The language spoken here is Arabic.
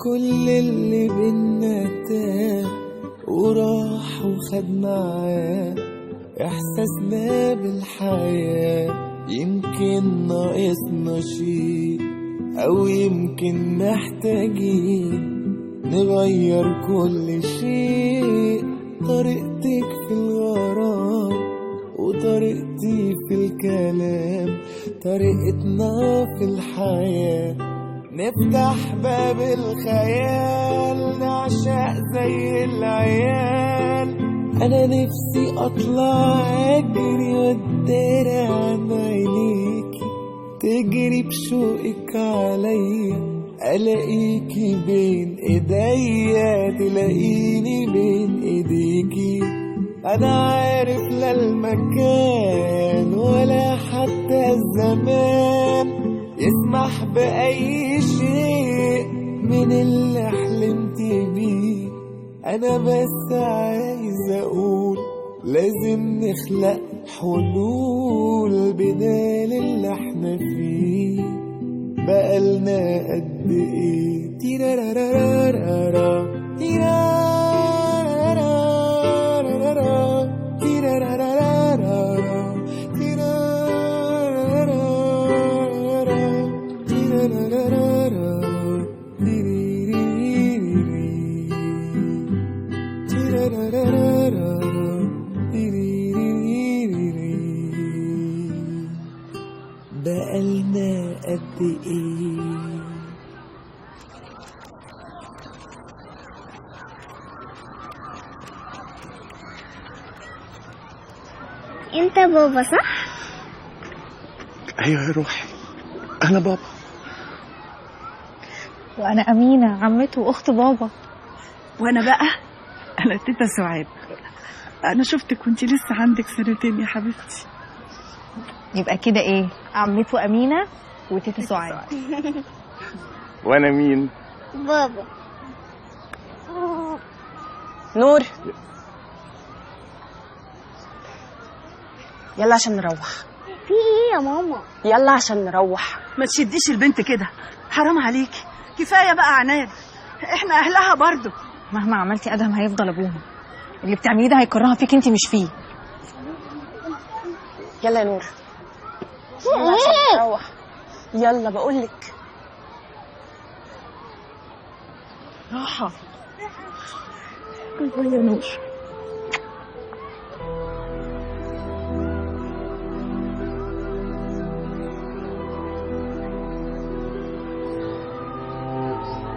كل اللي بينا تاه وراح وخد معاه إحساسنا بالحياة. يمكن ناقصنا شيء أو يمكن محتاجين نغير كل شيء. طريقتك في الغرام وطريقتي في الكلام، طريقتنا في الحياة. نفتح باب الخيال نعشق زي العيال. أنا نفسي أطلع أجري وأداري عن عينيكي، تجري بشوقك عليا ألاقيكي بين إيديا، تلاقيني بين إيديكي. أنا عارف لا المكان ولا حتى الزمان يسمح بأي شيء من اللي حلمت بيه. أنا بس عايز أقول لازم نخلق حلول بدال اللي احنا فيه. بقالنا قد ايه تيرارارارارا تيرارارارارا تيرارارارارا تيرارارارارا تيرارارارارا تيرارارارارا بقالنا قد ايه. انت بابا صح؟ ايوه يا روحي انا بابا. وانا امينه عمته واخت بابا. وانا بقى انا تيتا سعاد. انا شفتك وانتي لسه عندك سنتين يا حبيبتي. يبقى كده ايه؟ عمته امينه وتيتا سعاد. وانا مين؟ بابا. نور يلا عشان نروح. في ايه يا ماما؟ يلا عشان نروح. ما تشديش البنت كده، حرام عليكي. كفايه بقى عناد، احنا اهلها برضو. مهما عملتي ادهم هيفضل ابوها. اللي بتعمليه ده هيكرهها فيك انت مش فيه. يلا يا نور يلا عشان نروح. يلا بقولك. راحه. يا نور.